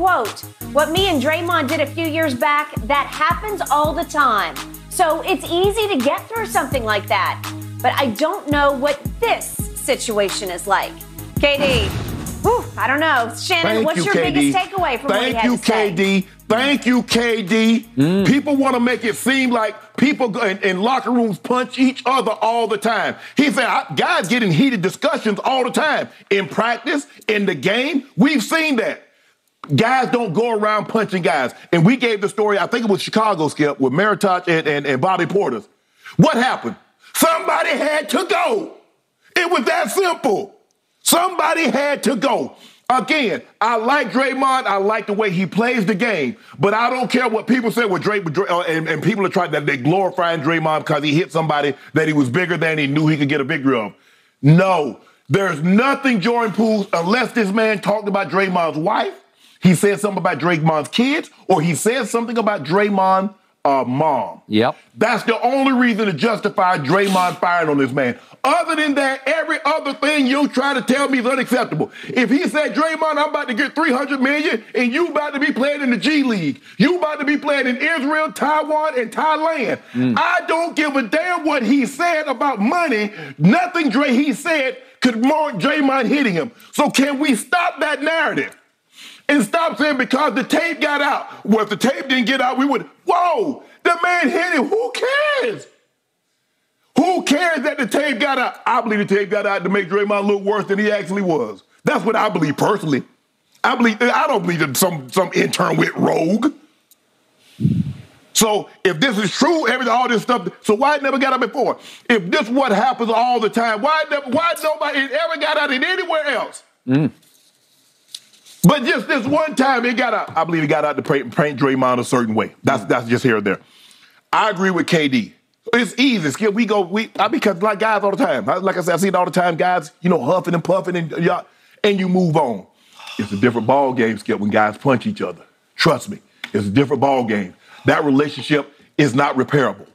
quote, "What me and Draymond did a few years back, that happens all the time. So it's easy to get through something like that. But I don't know what this situation is like." KD, I don't know. Shannon, what's your biggest takeaway from what he had to say? Thank you, KD. People want to make it seem like people in locker rooms punch each other all the time. He said, guys get in heated discussions all the time. In practice, in the game, we've seen that. Guys don't go around punching guys. And we gave the story, I think it was Chicago, Skip, with Meritage and Bobby Portis. What happened? Somebody had to go. It was that simple. Somebody had to go. Again, I like Draymond. I like the way he plays the game. But I don't care what people say with and people are trying that they glorifying Draymond because he hit somebody that he was bigger than he knew he could get a victory of. No, there's nothing Jordan Poole, unless this man talked about Draymond's wife, he said something about Draymond's kids, or he said something about Draymond's mom. Yep. That's the only reason to justify Draymond firing on this man. Other than that, every other thing you try to tell me is unacceptable. If he said, Draymond, I'm about to get $300 million and you about to be playing in the G League, you about to be playing in Israel, Taiwan, and Thailand. I don't give a damn what he said about money. Nothing he said could warrant Draymond hitting him. So can we stop that narrative? And stop saying because the tape got out. Well, if the tape didn't get out, we would, whoa, the man hit him. Who cares? Who cares that the tape got out? I believe the tape got out to make Draymond look worse than he actually was. That's what I believe personally. I don't believe that some intern went rogue. So if this is true, all this stuff, so why it never got out before? If this is what happens all the time, why nobody ever got out it anywhere else? But just this one time, it got out. I believe it got out to paint Draymond a certain way. That's just here or there. I agree with KD. It's easy, Skip. Because like guys all the time. Like I said, I see it all the time. Guys, huffing and puffing and you move on. It's a different ball game, Skip, when guys punch each other. Trust me, it's a different ball game. That relationship is not repairable.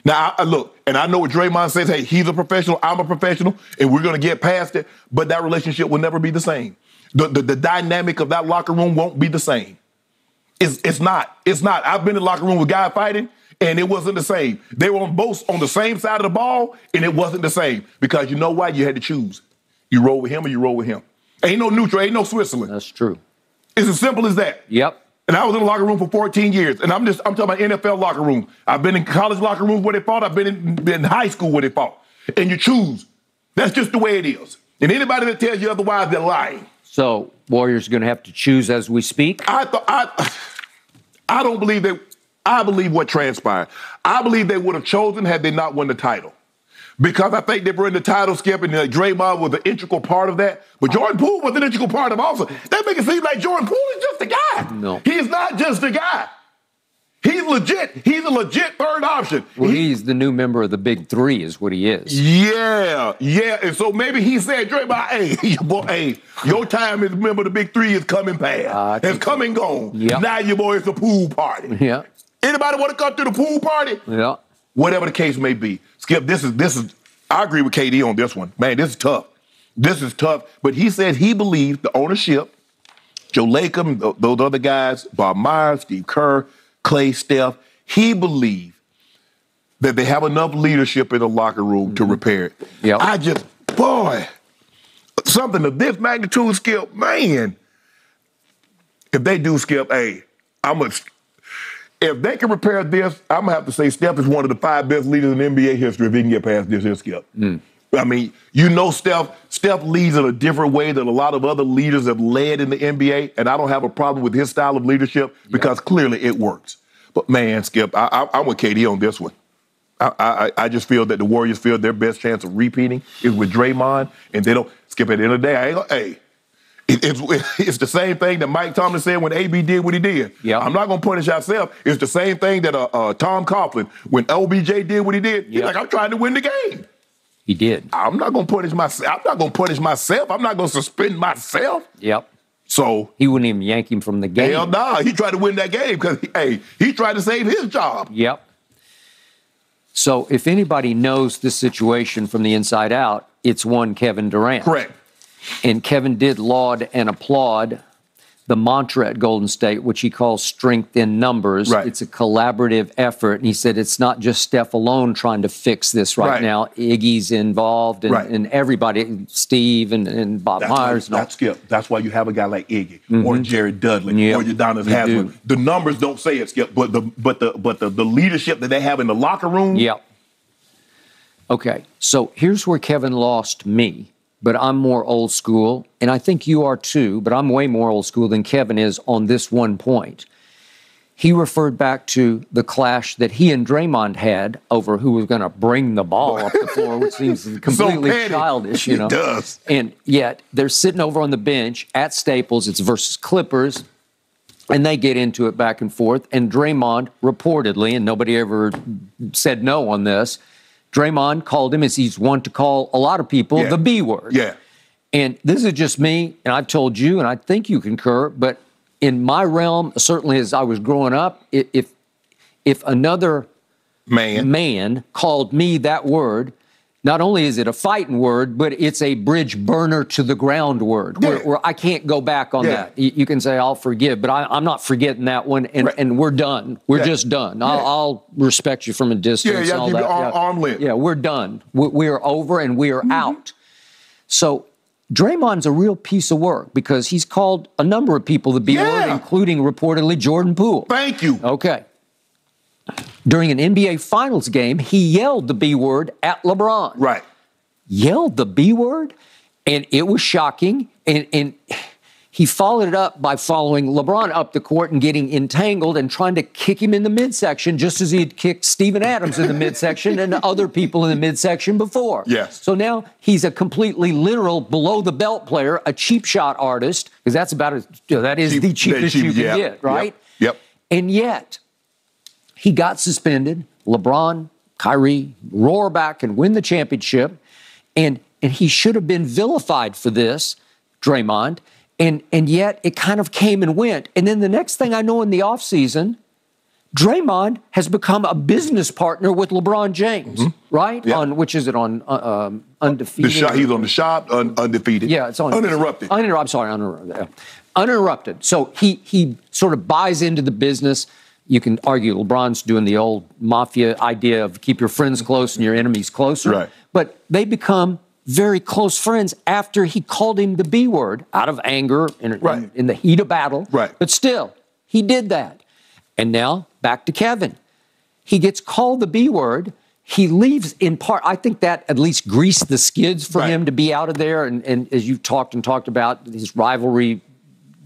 Now, look, and I know what Draymond says. Hey, he's a professional. I'm a professional, and we're going to get past it. But that relationship will never be the same. The dynamic of that locker room won't be the same. It's not. I've been in the locker room with guys fighting, and it wasn't the same. They were both on the same side of the ball, and it wasn't the same. Because you know why? You had to choose. You roll with him or you roll with him. Ain't no neutral, ain't no Switzerland. That's true. It's as simple as that. Yep. And I was in the locker room for 14 years, and I'm talking about NFL locker room. I've been in college locker rooms where they fought. I've been in high school where they fought. And you choose. That's just the way it is. And anybody that tells you otherwise, they're lying. So Warriors are going to have to choose as we speak? I don't believe that. I believe what transpired. I believe they would have chosen had they not won the title. Because I think they were in the title, Skip, and Draymond was an integral part of that. But Jordan Poole was an integral part of also. That makes it seem like Jordan Poole is just a guy. No. He's not just a guy. He's legit. He's a legit third option. Well, he's the new member of the Big Three is what he is. Yeah. And so maybe he said, Draymond, hey, your time as a member of the Big Three is coming past. It's come and gone. Yep. Now your boy, it's a pool party. Yeah. Anybody want to come to the pool party? Yeah. Whatever the case may be. Skip, this is. I agree with KD on this one. Man, this is tough. This is tough. But he says he believes the ownership, Joe Lacob, those other guys, Bob Myers, Steve Kerr, Clay, Steph, he believes that they have enough leadership in the locker room to repair it. Yep. Something of this magnitude, Skip, man. If they do, Skip, if they can repair this, I'm going to have to say Steph is one of the 5 best leaders in NBA history if he can get past this here, Skip. I mean, Steph leads in a different way than a lot of other leaders have led in the NBA, and I don't have a problem with his style of leadership because clearly it works. But, man, Skip, I'm with KD on this one. I just feel that the Warriors feel their best chance of repeating is with Draymond, and they don't. Skip, at the end of the day, it's the same thing that Mike Tomlin said when AB did what he did. Yep. I'm not going to punish ourselves. It's the same thing that Tom Coughlin, when OBJ did what he did, he's like, I'm trying to win the game. He did. I'm not going to punish myself. I'm not going to punish myself. I'm not going to suspend myself. Yep. So he wouldn't even yank him from the game. Hell nah. He tried to win that game because, he tried to save his job. Yep. So if anybody knows this situation from the inside out, it's one Kevin Durant. Correct. And Kevin did laud and applaud the mantra at Golden State, which he calls strength in numbers. Right. It's a collaborative effort. And he said it's not just Steph alone trying to fix this right now. Iggy's involved and everybody, Steve and Bob Myers. That's why you have a guy like Iggy or Jared Dudley or Udonis Haslem. The numbers don't say it, Skip, but the leadership that they have in the locker room. Yep. Okay, so here's where Kevin lost me. But I'm more old school, and I think you are too, but I'm way more old school than Kevin is on this one point. He referred back to the clash that he and Draymond had over who was going to bring the ball up the floor, which seems completely childish, you know. It does. And yet, they're sitting over on the bench at Staples. It's versus Clippers, and they get into it back and forth. And Draymond, reportedly, and nobody ever said no on this, Draymond called him, as he's wont to call a lot of people, the B word. Yeah. And this is just me, and I've told you, and I think you concur, but in my realm, certainly as I was growing up, if another man called me that word, not only is it a fighting word, but it's a bridge burner to the ground word where I can't go back on that. You can say, I'll forgive, but I'm not forgetting that one, and we're done. We're just done. I'll respect you from a distance. Keep your arm length. Yeah, we're done. We're over, and we are out. So Draymond's a real piece of work because he's called a number of people the B word, including reportedly Jordan Poole. Thank you. Okay. During an NBA Finals game, he yelled the B word at LeBron. Right. Yelled the B word? And it was shocking. And he followed it up by following LeBron up the court and getting entangled and trying to kick him in the midsection, just as he had kicked Steven Adams in the midsection and other people in the midsection before. Yes. So now he's a completely literal below-the-belt player, a cheap shot artist, because that's about that is the cheapest you can get, right? Yep. And yet, he got suspended. LeBron, Kyrie roar back and win the championship. And he should have been vilified for this, Draymond. And yet it kind of came and went. And then the next thing I know in the offseason, Draymond has become a business partner with LeBron James, right? Yep. On which is it on Undefeated? He's on the shop, Undefeated. Yeah, it's on Uninterrupted. Uninterrupted. So he sort of buys into the business. You can argue LeBron's doing the old mafia idea of keep your friends close and your enemies closer. Right. But they become very close friends after he called him the B word out of anger in the heat of battle. Right. But still, he did that. And now back to Kevin. He gets called the B word. He leaves in part. I think that at least greased the skids for him to be out of there. And as you've talked about his rivalry,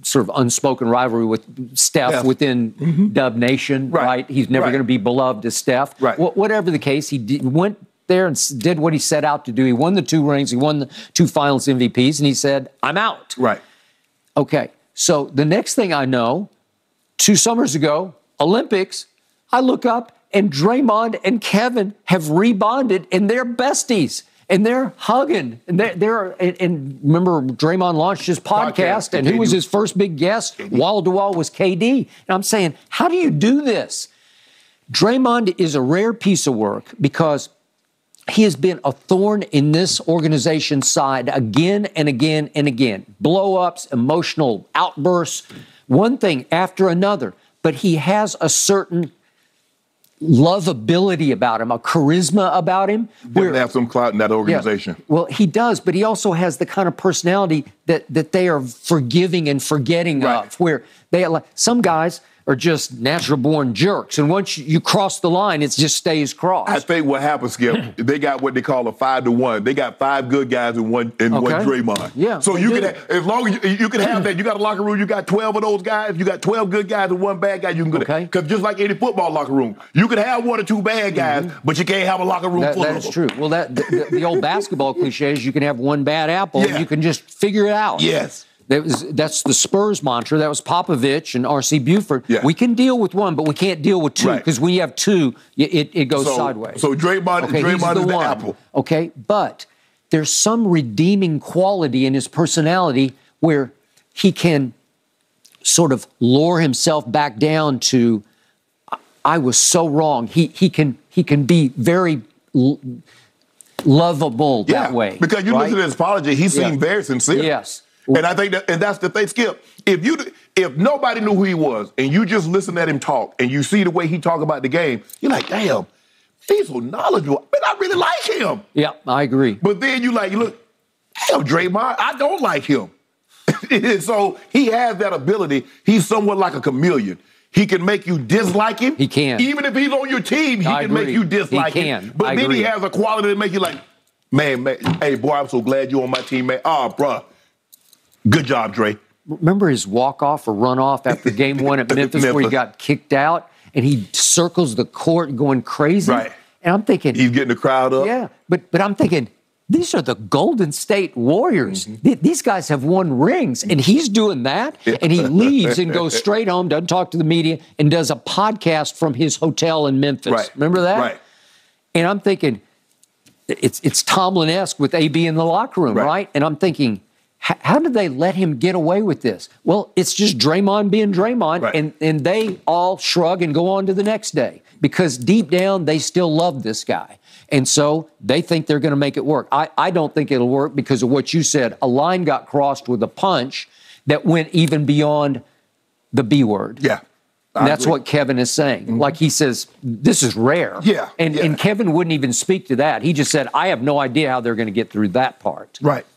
sort of unspoken rivalry with Steph within Dub Nation, right? He's never going to be beloved as Steph. Right. Whatever the case, he went there and did what he set out to do. He won the 2 rings. He won the 2 finals MVPs, and he said, I'm out. Right. Okay, so the next thing I know, 2 summers ago, Olympics, I look up, and Draymond and Kevin have rebonded, and they're besties. And they're hugging, and and remember, Draymond launched his podcast, and who was his first big guest? Wall to wall was KD. And I'm saying, how do you do this? Draymond is a rare piece of work because he has been a thorn in this organization's side again and again and again. Blow-ups, emotional outbursts, one thing after another. But he has a certain lovability about him, a charisma about him. Doesn't have some clout in that organization. Yeah, well, he does, but he also has the kind of personality that they are forgiving and forgetting of, where they some guys are just natural-born jerks, and once you cross the line, it just stays crossed. I think what happens, Skip, they got what they call a 5-to-1. They got 5 good guys and one Draymond. Yeah. So you can, as long as you can have that, you got a locker room, you got 12 of those guys, you got 12 good guys and 1 bad guy. You can go there. Because just like any football locker room, you can have 1 or 2 bad guys, but you can't have a locker room full of them. That's true. Well, the old basketball cliche is you can have 1 bad apple, and you can just figure it out. Yes. That's the Spurs mantra. That was Popovich and R.C. Buford. Yeah. We can deal with 1, but we can't deal with 2 because when you have 2, it goes sideways. So Draymond is the apple. Okay, but there's some redeeming quality in his personality where he can sort of lure himself back down to, I was so wrong. He can be very lovable that way. Because you listen to his apology, he seemed very sincere. Yes. And I think that's the thing, Skip. If if nobody knew who he was and you just listen at him talk and you see the way he talk about the game, you're like, damn, he's so knowledgeable. But I really like him. Yeah, I agree. But then you look, damn, Draymond, I don't like him. So he has that ability. He's somewhat like a chameleon. He can make you dislike him. He can. Even if he's on your team, he can make you dislike him. But then he has a quality to make you like, man, hey, boy, I'm so glad you're on my team, man. Oh, bruh, good job, Dre. Remember his walk-off or run-off after game one at Memphis where he got kicked out and he circles the court going crazy? Right. And I'm thinking... He's getting the crowd up. Yeah, but I'm thinking... These are the Golden State Warriors. Mm-hmm. These guys have won rings, and he's doing that, and he leaves and goes straight home, doesn't talk to the media, and does a podcast from his hotel in Memphis. Right. Remember that? Right. And I'm thinking, it's Tomlin-esque with AB in the locker room, right? And I'm thinking, how did they let him get away with this? Well, it's just Draymond being Draymond, and they all shrug and go on to the next day because deep down, they still love this guy. And so they think they're going to make it work. I don't think it'll work because of what you said. A line got crossed with a punch that went even beyond the B word. Yeah. And that's what Kevin is saying. Mm-hmm. Like he says, this is rare. Yeah. And Kevin wouldn't even speak to that. He just said, I have no idea how they're going to get through that part. Right.